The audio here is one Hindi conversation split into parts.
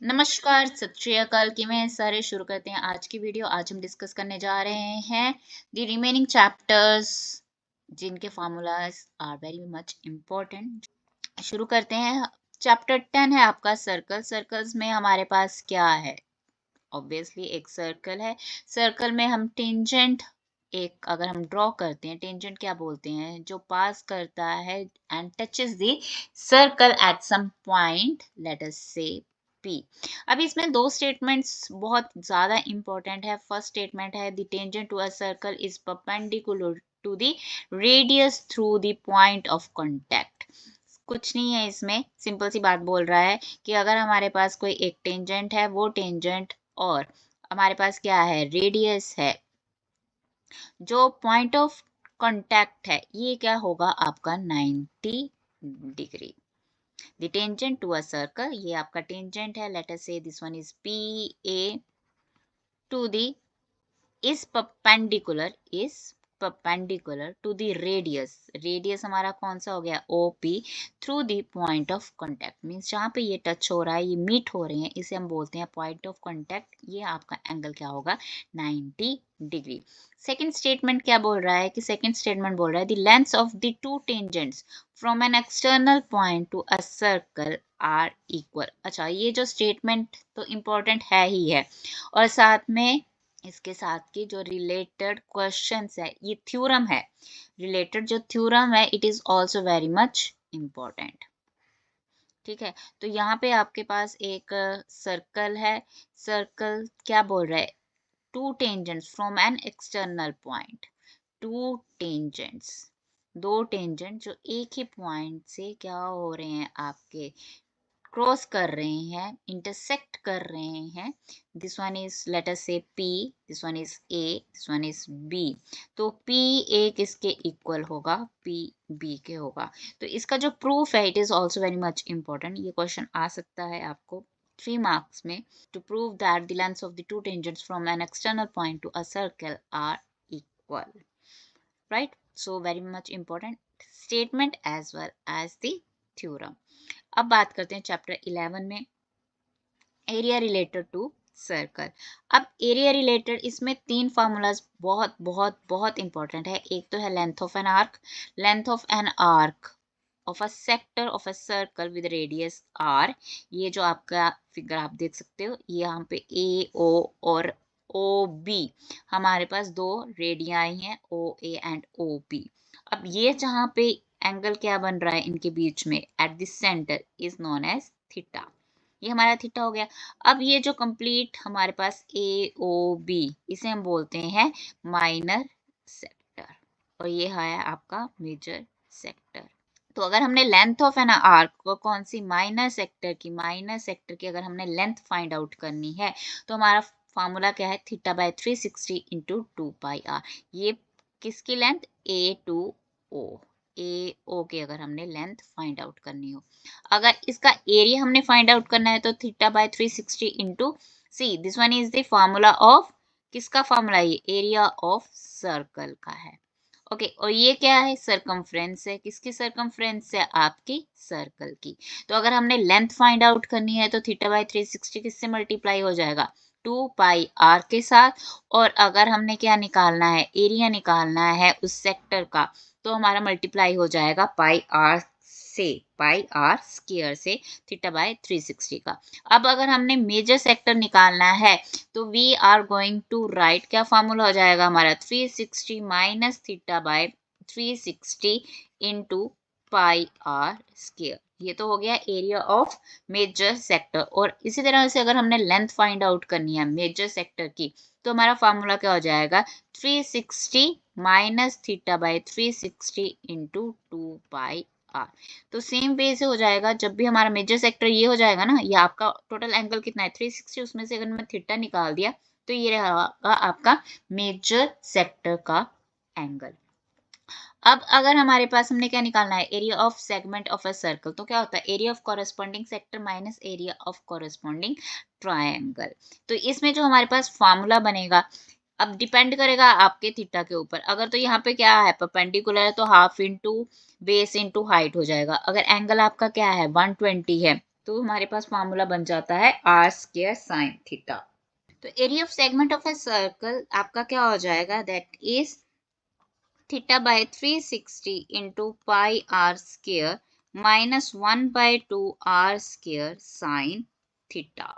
नमस्कार, सत श्री अकाल। किवें सारे शुरू करते हैं आज की वीडियो। आज हम डिस्कस करने जा रहे हैं द रिमेनिंग चैप्टर्स जिनके formulas are very much important. शुरू करते हैं। चैप्टर 10 है आपका सर्कल। सर्कल्स में हमारे पास क्या है? ऑब्वियसली एक सर्कल है। सर्कल में हम टेंजेंट एक अगर हम ड्रॉ करते हैं, टेंजेंट क्या बोलते हैं? जो पास करता है and touches the circle at some point, let us say P। अब इसमें दो स्टेटमेंट्स बहुत ज्यादा इंपॉर्टेंट है। फर्स्ट स्टेटमेंट है the tangent to a circle is perpendicular to the radius through the point of contact. कुछ नहीं है इसमें, सिंपल सी बात बोल रहा है कि अगर हमारे पास कोई एक टेंजेंट है, वो टेंजेंट और हमारे पास क्या है, रेडियस है, जो पॉइंट ऑफ कांटेक्ट है, ये क्या होगा आपका 90 degree. The tangent to a circle, ये आपका टेंजेंट है। Let us say this one is P A to the is perpendicular to the radius। Radius हमारा कौन सा हो गया, OP, through the point of contact. Means जहाँ पे ये टच हो रहा है, ये मीट हो रहे हैं, इसे हम बोलते हैं पॉइंट ऑफ कांटेक्ट। ये आपका एंगल क्या होगा, 90 डिग्री। सेकंड स्टेटमेंट क्या बोल रहा है कि सेकंड स्टेटमेंट बोल रहा है the length of the two tangents from an external point to a circle are equal. अच्छा, ये जो स्टेटमेंट तो इम्पोर्टेंट है ही है, और साथ में इसके साथ की जो रिलेटेड क्वेश्चंस है, ये थ्योरम है। रिलेटेड जो थ्योरम है, it is also very much important. ठीक है, तो यहाँ पे आपके पास एक सर्कल है। सर्कल क्या बोल रहा है, to tangents from an external point. To tangents, दो टेंजेंट जो एक ही पॉइंट से क्या हो रहे हैं, आपके क्रॉस कर रहे हैं, इंटरसेक्ट कर रहे हैं। This one is late us say P, this one is A, this one is B। तो P A किसके इक्वल होगा, P B के होगा। तो इसका जो प्रूफ है, it is also very much important. ये क्वेश्चन आ सकता है आपको 3 मार्क्स में। To prove that the length of the two tangents from an external point to a circle are equal, right? So very much important statement as well as the theorem. अब बात करते हैं चैप्टर 11 में, एरिया रिलेटेड टू सर्कल। अब एरिया रिलेटेड इसमें 3 फार्मूलाज बहुत बहुत बहुत इंपॉर्टेंट है। एक तो है length of an arc. Length of an arc of a sector of a circle with radius r। ये जो आपका फिगर आप देख सकते हो, ये यहाँ पे ए ओ और ओ बी, हमारे पास दो रेडियाई हैं, ओ ए एंड ओ बी। अब ये जहाँ पे एंगल क्या बन रहा है इनके बीच में, at the centre, is known as theta. ये हमारा थीटा हो गया। अब ये जो कंप्लीट हमारे पास ए ओ बी, इसे हम बोलते हैं माइनर सेक्टर, और ये है आपका मेजर सेक्टर। तो अगर हमने लेंथ ऑफ एन आर्क को कौन सी, माइनर सेक्टर की अगर हमने लेंथ फाइंड आउट करनी है, तो हमारा फार्मूला क्या है, theta by 360 into 2 pi r. ये किसकी लेंथ, ए टू ओ, ए ओ की अगर हमने लेंथ फाइंड आउट करनी हो। अगर इसका एरिया हमने फाइंड आउट करना है, तो theta by 360 into C, this one is the formula of, किसका फार्मूला, ये एरिया ऑफ सर्कल का है। ओके, और ये क्या है, सरकमफ्रेंस है। किसकी सरकमफ्रेंस है, आपकी सर्कल की। तो अगर हमने लेंथ फाइंड आउट करनी है, तो थीटा बाय 360 किससे मल्टीप्लाई हो जाएगा, 2 पाई आर के साथ। और अगर हमने क्या निकालना है, एरिया निकालना है उस सेक्टर का, तो हमारा मल्टीप्लाई हो जाएगा पाई आर से, पाई आर स्क्वायर से, थीटा बाय 360 का। अब अगर हमने मेजर सेक्टर निकालना है, तो we are going to write, क्या फॉर्मूला हो जाएगा हमारा, 360 minus theta by 360 into pi r square. ये तो हो गया एरिया ऑफ मेजर सेक्टर। और इसी तरह से अगर हमने लेंथ फाइंड आउट करनी है मेजर सेक्टर की, तो हमारा फार्मूला क्या हो जाएगा, 360 minus theta by 360 into 2 pi r. तो सेम वे से हो जाएगा, जब भी हमारा मेजर सेक्टर ये हो जाएगा ना, ये आपका टोटल एंगल कितना है 360, उसमें से अगर मैं थीटा निकाल दिया, तो ये रहेगा आपका मेजर सेक्टर का एंगल। अब अगर हमारे पास हमने क्या निकालना है, area of segment of a circle, तो क्या होता है, area of corresponding sector minus area of corresponding triangle. तो इसमें जो हमारे पास फॉर्मूला बनेगा, अब डिपेंड करेगा आपके थीटा के ऊपर। अगर तो यहाँ पे क्या है, परपेंडिकुलर है, तो half into base into height हो जाएगा। अगर एंगल आपका क्या है 120 है, तो हमारे पास फार्मूला बन जाता है आर स्क्वायर साइन थीटा। तो area of segment of a circle आपका क्या हो जाएगा, that is theta by 360 into pi r square minus 1/2 r square sine theta.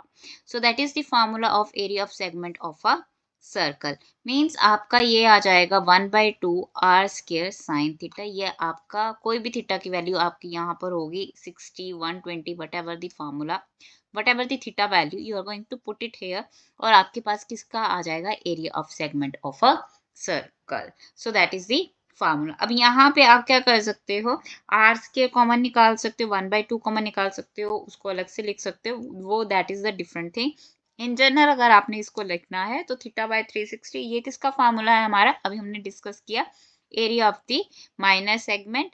So that is the formula of area of segment of a circle. Means आपका ये आ जाएगा 1/2 आर स्क्वायर साइन थीटा। ये आपका कोई भी थीटा की वैल्यू आपकी यहाँ पर होगी 60, 120, whatever the formula, whatever the theta value you are going to put it here, और आपके पास किसका आ जाएगा, area of segment of a circle. So that is the formula. अब यहाँ पे आप क्या कर सकते हो, आर के कॉमन निकाल सकते हो, 1/2 कॉमन निकाल सकते हो, उसको अलग से लिख सकते हो, वो that is the different thing. In general अगर आपने इसको लिखना है तो थीटा बाय 360, ये किसका फार्मूला है हमारा, अभी हमने डिस्कस किया, area of the minor segment,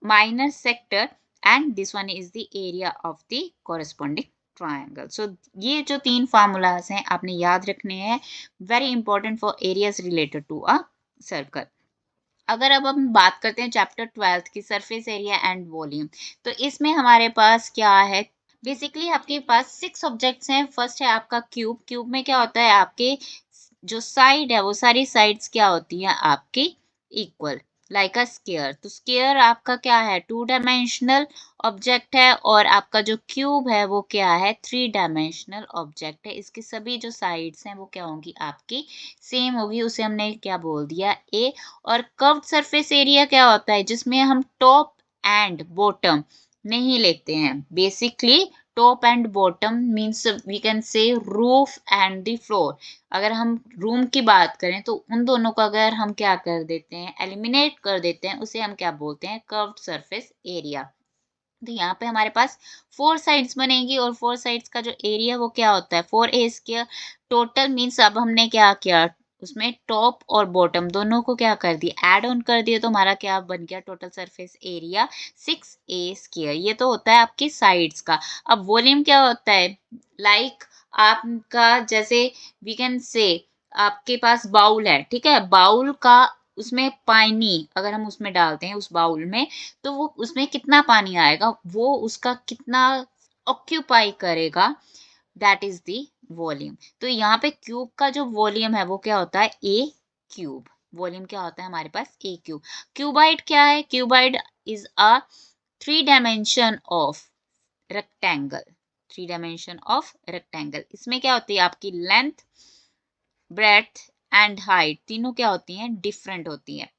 minor sector, and this one is the area of the corresponding triangle. So ये जो तीन फार्मूलाज हैं आपने याद रखने हैं, very important for areas related to a circle. अगर अब हम बात करते हैं चैप्टर 12 की, सरफेस एरिया एंड वॉल्यूम, तो इसमें हमारे पास क्या है, बेसिकली आपके पास 6 ऑब्जेक्ट्स हैं। फर्स्ट है आपका क्यूब। क्यूब में क्या होता है, आपके जो साइड है वो सारी साइड्स क्या होती हैं आपकी इक्वल, लाइक अ स्केयर। तो स्केयर आपका क्या है, 2 डायमेंशनल ऑब्जेक्ट है, और आपका जो क्यूब है वो क्या है, 3 डायमेंशनल ऑब्जेक्ट है। इसकी सभी जो साइड्स हैं वो क्या होंगी आपकी सेम होगी, उसे हमने क्या बोल दिया, ए। और कर्व्ड सरफेस एरिया क्या होता है, जिसमें हम टॉप एंड बॉटम नहीं लेते हैं। Basically top and bottom means we can say roof and the floor. अगर हम रूम की बात करें तो उन दोनों को अगर हम क्या कर देते हैं, एलिमिनेट कर देते हैं, उसे हम क्या बोलते हैं, कर्व्ड सरफेस एरिया। तो यहाँ पे हमारे पास 4 साइड्स बनेगी, और 4 साइड्स का जो एरिया वो क्या होता है, 4a स्क्वायर। टोटल मीन्स अब हमने क्या किया, उसमें टॉप और बॉटम दोनों को क्या कर दिया, ऐड ऑन कर दिया, तो हमारा क्या बन गया, total surface area 6a square. ये तो होता है आपकी साइड्स का। अब वॉल्यूम क्या होता है, लाइक आपका जैसे वी कैन से आपके पास बाउल है, ठीक है, बाउल का उसमें पानी अगर हम उसमें डालते हैं उस बाउल में, तो वो उसमें कितना पानी आएगा, वो उसका कितना ऑक्यूपाई करेगा, दैट इज द वॉल्यूम। तो यहाँ पे क्यूब का जो वॉल्यूम है वो क्या होता है, ए क्यूब। वॉल्यूम क्या होता है हमारे पास, ए क्यूब। क्यूबाइड क्या है, cuboid is a 3 dimension of rectangle. 3 dimension of rectangle, इसमें क्या होती है आपकी लेंथ, ब्रेड्थ एंड हाइट, तीनों क्या होती हैं, डिफरेंट होती हैं।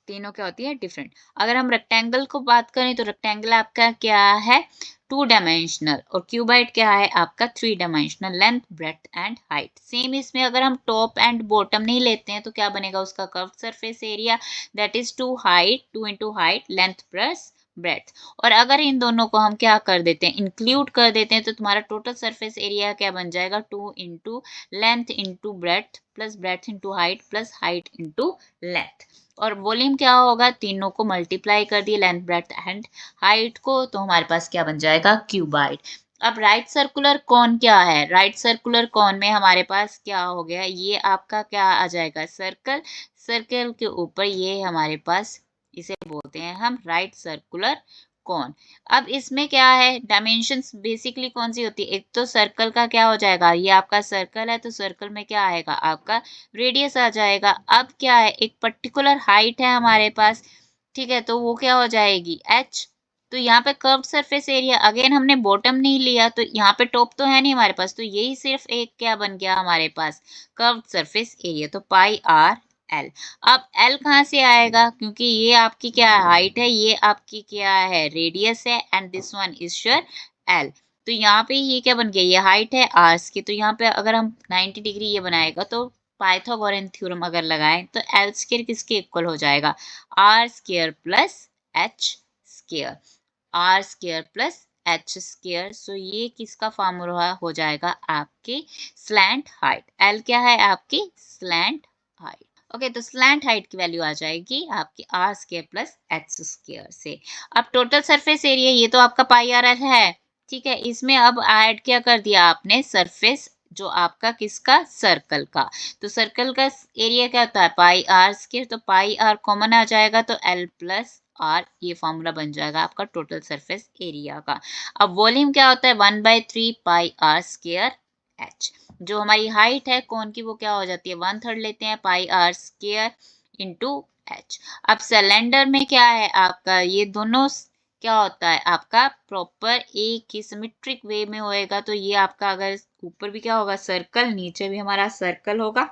तीनों क्या होती है, डिफरेंट। अगर हम रेक्टेंगल को बात करें तो रेक्टेंगल आपका क्या है, 2 डायमेंशनल, और क्यूबाइड क्या है आपका 3 dimensional, length, breadth and height. Same इसमें अगर हम टॉप एंड बॉटम नहीं लेते हैं तो क्या बनेगा उसका curved surface area, that is 2 height, 2 into height, length plus breadth. और अगर इन दोनों को हम क्या कर देते हैं, इंक्लूड कर देते हैं, तो तुम्हारा टोटल सरफेस एरिया क्या बन जाएगा, 2 into length into breadth plus breadth into height plus height into length. और वॉल्यूम क्या होगा, तीनों को मल्टीप्लाई कर दिए, लेंथ, ब्रेड्थ एंड हाइट को, तो हमारे पास क्या बन जाएगा, क्यूबाइड। अब राइट सर्कुलर कॉन क्या है, राइट सर्कुलर कॉन में हमारे पास क्या हो गया, ये आपका क्या आ जाएगा, सर्कल। सर्कल के ऊपर ये हमारे पास, इसे बोलते हैं हम राइट सर्कुलर कॉन। अब इसमें क्या है, डायमेंशंस बेसिकली कौन सी होती है, एक तो सर्कल का क्या हो जाएगा, ये आपका सर्कल है तो सर्कल में क्या आएगा आपका रेडियस आ जाएगा। अब क्या है, एक पर्टिकुलर हाइट है हमारे पास, ठीक है, तो वो क्या हो जाएगी h। तो यहाँ पे कर्व्ड सरफेस एरिया, अगेन हमने बॉटम नहीं लिया, तो यहाँ पे टॉप तो है नहीं हमारे पास, तो यही सिर्फ एक क्या बन गया हमारे पास, कर्व्ड सरफेस एरिया। तो पाई आर एल। अब एल कहाँ से आएगा, क्योंकि ये आपकी क्या हाइट है, ये आपकी क्या है रेडियस है, and this one is your L. तो यहाँ पे ये क्या बन गया, ये हाइट है आर्स की, तो यहाँ पे अगर हम 90 डिग्री ये बनाएगा, तो पाइथागोरन थ्योरम अगर लगाएं तो एल स्क्वायर किसके इक्वल हो जाएगा, r square plus h square, r square plus h square. So ये किसका फार्मूला हो जाएगा, आपके स्लैंट हाइट। एल क्या है आपकी स्लैंट हाइट। ओके, तो स्लैंट हाइट की वैल्यू आ जाएगी आपकी r square plus h square से। अब टोटल सरफेस एरिया, ये तो आपका पाई आर एल है, ठीक है, इसमें अब ऐड क्या कर दिया आपने, सरफेस जो आपका किसका, सर्कल का। तो सर्कल का एरिया क्या होता है, पाई आर स्क्वायर, तो पाई आर कॉमन आ जाएगा, तो एल प्लस आर, ये फॉर्मूला बन जाएगा आपका टोटल सरफेस एरिया का। अब वॉल्यूम क्या होता है 1/3 पाई आर स्क्वायर एच। जो हमारी हाइट है कोन की वो क्या हो जाती है 1/3 लेते हैं पाई आर स्क्वायर इंटू एच। अब सिलेंडर में क्या है आपका ये दोनों क्या होता है आपका प्रॉपर एक ही सिमेट्रिक वे में होएगा, तो ये आपका अगर ऊपर भी क्या होगा सर्कल, नीचे भी हमारा सर्कल होगा,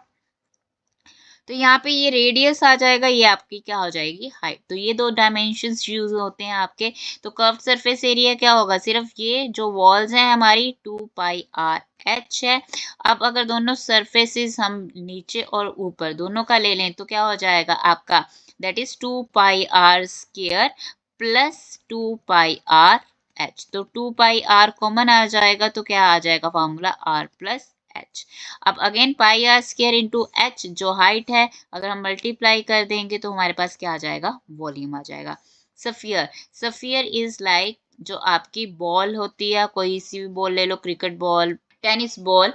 तो यहाँ पे ये रेडियस आ जाएगा, ये आपकी क्या हो जाएगी हाइट। तो ये दो डायमेंशंस यूज होते हैं आपके। तो कर्व सरफेस एरिया क्या होगा, सिर्फ ये जो वॉल्स हैं हमारी 2πr/h है। अब अगर दोनों सरफेसेस हम नीचे और ऊपर दोनों का ले लें तो क्या हो जाएगा आपका, that is 2πr² plus 2πr/h। तो 2πr कॉमन आ जाएगा तो क्या आ जाएगा फॉर्मूला r+h। अब again pi r square into h जो हाइट है, अगर हम मल्टीप्लाई कर देंगे तो हमारे पास क्या आ जाएगा वॉल्यूम आ जाएगा। सफियर, सफियर इज लाइक जो आपकी बॉल होती है, कोई सी भी बॉल ले लो, क्रिकेट बॉल, टेनिस बॉल,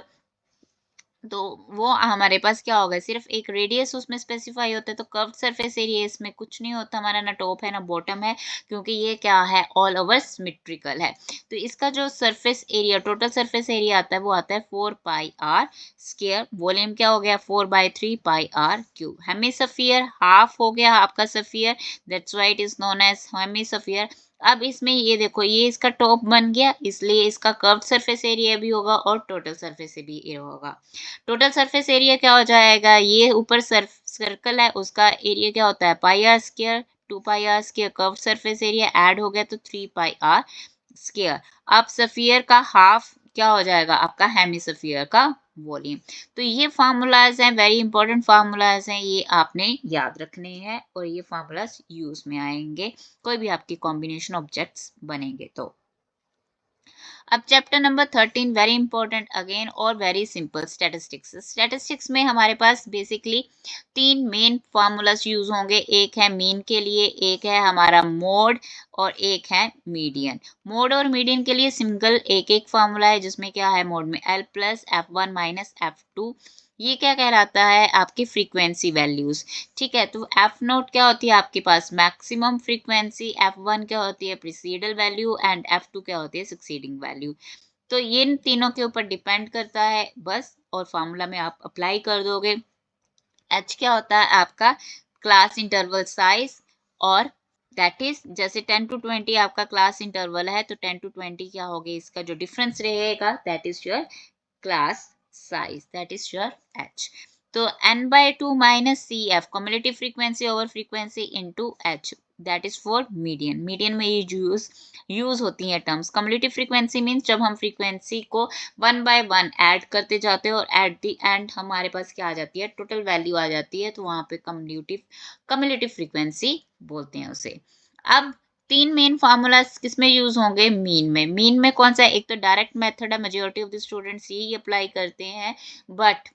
तो वो हमारे पास क्या होगा सिर्फ एक रेडियस उसमें स्पेसिफाई होता है। तो कर्व्ड सरफेस एरिया इसमें कुछ नहीं होता हमारा, ना टॉप है ना बॉटम है, क्योंकि ये क्या है ऑल ओवर सिमेट्रिकल है। तो इसका जो surface area total surface area आता है वो आता है 4πr²। वॉल्यूम क्या हो गया 4/3πr³। हेमिस्फीयर हाफ हो गया आपका sphere, that's why it is known as hemisphere. अब इसमें ये देखो ये इसका टॉप बन गया, इसलिए इसका कर्व्ड सरफेस एरिया भी होगा और टोटल सरफेस एरिया होगा। टोटल सरफेस एरिया क्या हो जाएगा, ये ऊपर सर्कल है उसका एरिया क्या होता है pi r square, 2πr² curve surface area add हो गया तो 3πr²। अब सफियर का हाफ क्या हो जाएगा आपका हेमिस्फीयर का वॉल्यूम। तो ये फार्मूलाज हैं, वेरी इंपॉर्टेंट फार्मूलाज हैं, ये आपने याद रखने हैं और ये फार्मूलाज यूज में आएंगे कोई भी आपकी कॉम्बिनेशन ऑब्जेक्ट्स बनेंगे तो। अब chapter number 13 very important again और वेरी सिंपल, स्टैटिस्टिक्स। स्टैटिस्टिक्स में हमारे पास बेसिकली तीन मेन फार्मूलाज यूज होंगे, एक है मीन के लिए, एक है हमारा मोड और एक है मीडियन। मोड और मीडियन के लिए सिंगल एक एक फार्मूला है, जिसमें क्या है मोड में L+F1 - F2, ये क्या कहलाता है आपकी फ्रीक्वेंसी वैल्यूज। ठीक है, तो F0 क्या होती है आपके पास मैक्सिमम फ्रीक्वेंसी, F1 क्या होती है प्रीसीडल वैल्यू एंड F2 क्या होती है सक्सीडिंग वैल्यू। तो ये इन तीनों के ऊपर डिपेंड करता है बस, और फार्मूला में आप अप्लाई कर दोगे। H क्या होता है आपका क्लास इंटरवल साइज, और दैट इज जैसे 10 to 20 आपका क्लास इंटरवल है तो 10 to 20 क्या होगा इसका जो डिफरेंस रहेगा that is your class size, that is your h। तो n/2 - cf cumulative frequency over frequency into h, that is for median। median में ये यूज होती हैं टर्म्स। cumulative frequency मीन्स जब हम फ्रीक्वेंसी को 1 by 1 ऐड करते जाते हैं और एट द एंड हमारे पास क्या आ जाती है टोटल वैल्यू आ जाती है, तो वहां पे कम्युलेटिव फ्रीक्वेंसी बोलते हैं उसे। अब तीन मेन फार्मूलाज किसमें यूज होंगे मीन में। मीन में कौन सा, एक तो डायरेक्ट मेथड है, मेजोरिटी ऑफ द स्टूडेंट्स यही अप्लाई करते हैं, बट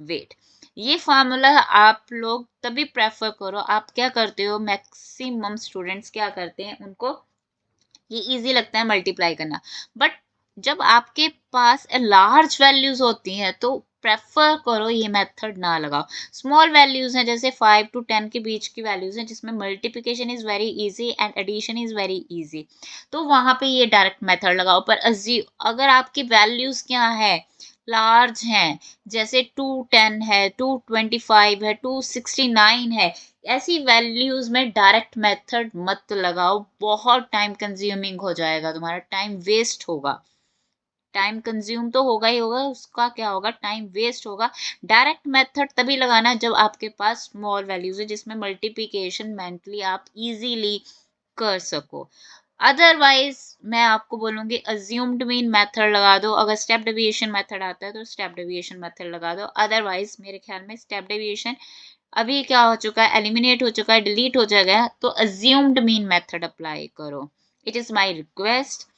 वेट, ये फार्मूला आप लोग तभी प्रेफर करो, आप क्या करते हो मैक्सिमम स्टूडेंट्स क्या करते हैं उनको ये इजी लगता है मल्टीप्लाई करना, बट जब आपके पास लार्ज वैल्यूज होती हैं तो प्रेफर करो ये मेथड ना लगाओ। स्मॉल वैल्यूज हैं जैसे 5 to 10 के बीच की वैल्यूज हैं जिसमें multiplication is very easy and addition is very easy, तो वहां पे ये डायरेक्ट मेथड लगाओ। पर अगर आपकी वैल्यूज क्या है लार्ज हैं, जैसे 210 है, 225 है, 269 है, ऐसी वैल्यूज में डायरेक्ट मेथड मत लगाओ, बहुत टाइम कंज्यूमिंग हो जाएगा, तुम्हारा टाइम वेस्ट होगा। टाइम कंज्यूम तो होगा ही होगा, उसका क्या होगा टाइम वेस्ट होगा। डायरेक्ट मेथड तभी लगाना जब आपके पास स्मॉल वैल्यूज है जिसमें मल्टीप्लिकेशन मेंटली आप इजीली कर सको। अदरवाइज मैं आपको बोलूंगी अज्यूम्ड मीन मेथड लगा दो, अगर स्टेप डेविएशन मेथड आता है तो स्टेप डेविएशन मेथड लगा दो, अदरवाइज मेरे ख्याल में स्टेप डेविएशन अभी क्या हो चुका है एलिमिनेट हो चुका है, डिलीट हो जाएगा, तो अज्यूम्ड मीन मेथड अप्लाई करो। इट इज माय रिक्वेस्ट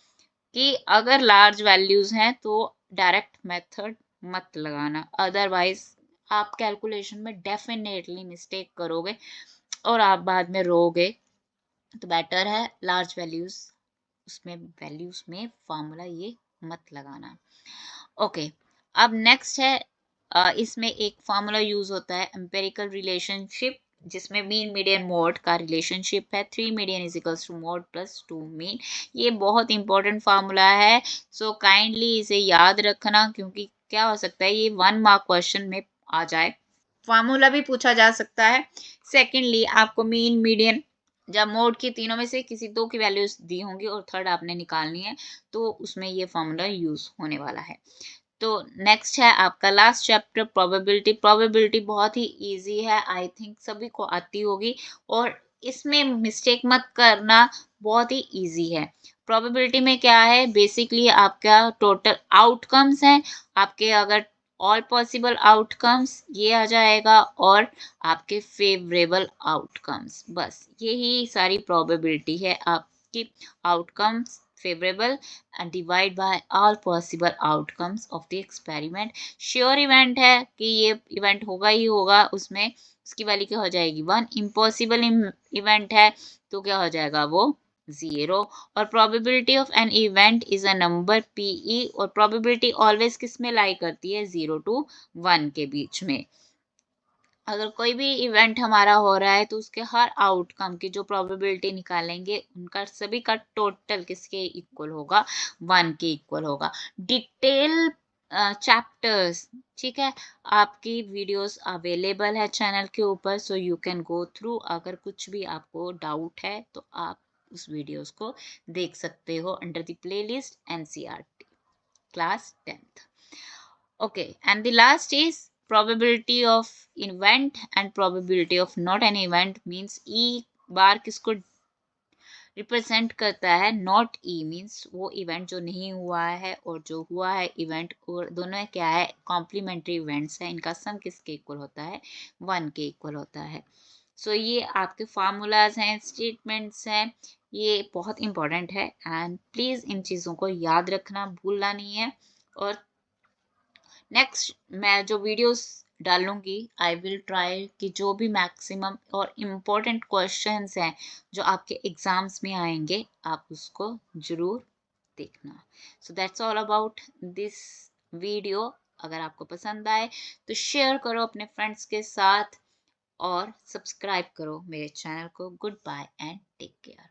कि अगर लार्ज वैल्यूज हैं तो डायरेक्ट मेथड मत लगाना, अदरवाइज आप कैलकुलेशन में डेफिनेटली मिस्टेक करोगे और आप बाद में रोगे। तो बेटर है लार्ज वैल्यूज में फॉर्मूला ये मत लगाना। ओके, अब नेक्स्ट है इसमें एक फार्मूला यूज होता है एम्पेरिकल रिलेशनशिप जिसमें मीन मीडियन मोड का रिलेशनशिप है 3 median is equals to mode plus 2 mean. ये बहुत इंपॉर्टेंट फार्मूला है, सो काइंडली इसे याद रखना, क्योंकि क्या हो सकता है ये 1 मार्क क्वेश्चन में आ जाए। फार्मूला भी पूछा जा सकता है। सेकेंडली आपको मीन मीडियन जब मोड की तीनों में से किसी दो की वैल्यूज दी होंगी और थर्ड आपने निकालनी है, तो उसमें ये फार्मूला यूज होने वाला है। तो नेक्स्ट है आपका लास्ट चैप्टर प्रोबेबिलिटी। प्रोबेबिलिटी बहुत ही इजी है, आई थिंक सभी को आती होगी, और इसमें मिस्टेक मत करना, बहुत ही इजी है। प्रोबेबिलिटी में क्या है, बेसिकली आपका टोटल आउटकम्स हैं, आपके अगर ऑल पॉसिबल आउटकम्स ये आ जाएगा, और आपके फेवरेबल आउटकम्स, बस यही सारी प्रोबेबिलिटी है आपकी। Outcomes favourable and divide by all possible outcomes of the experiment। Sure event है कि ये इवेंट होगा ही होगा, उसमें उसकी वैल्यू क्या हो जाएगी 1। इम्पॉसिबल इवेंट है तो क्या हो जाएगा वो 0। और probability of an event is a number PE, और प्रोबेबिलिटी ऑलवेज किस में लाई करती है 0 to 1 के बीच में। अगर कोई भी इवेंट हमारा हो रहा है तो उसके हर आउटकम की जो प्रोबेबिलिटी निकालेंगे उनका सभी का टोटल किसके इक्वल होगा 1 के इक्वल होगा। डिटेल चैप्टर्स, ठीक है, आपकी वीडियोस अवेलेबल है चैनल के ऊपर, so you can go through. अगर कुछ भी आपको डाउट है तो आप उस वीडियोस को देख सकते हो under the playlist NCERT class 10th। Okay, and the last is probability of event and probability of not an event means E बार किसको रिप्रेजेंट करता है, नॉट ई मीन्स वो इवेंट जो नहीं हुआ है और जो हुआ है इवेंट, और दोनों क्या है कॉम्प्लीमेंट्री इवेंट्स है, इनका सम किसके इक्वल होता है 1 के इक्वल होता है। सो ये आपके फार्मूलाज हैं, स्टेटमेंट्स हैं, ये बहुत इंपॉर्टेंट है, एंड प्लीज इन चीज़ों को याद रखना, भूलना नहीं है। और नेक्स्ट मैं जो वीडियोस डालूंगी आई विल ट्राई कि जो भी मैक्सिमम और इम्पोर्टेंट क्वेश्चंस हैं जो आपके एग्जाम्स में आएंगे आप उसको जरूर देखना। So that's all about this video. अगर आपको पसंद आए तो शेयर करो अपने फ्रेंड्स के साथ और सब्सक्राइब करो मेरे चैनल को। Goodbye and take care.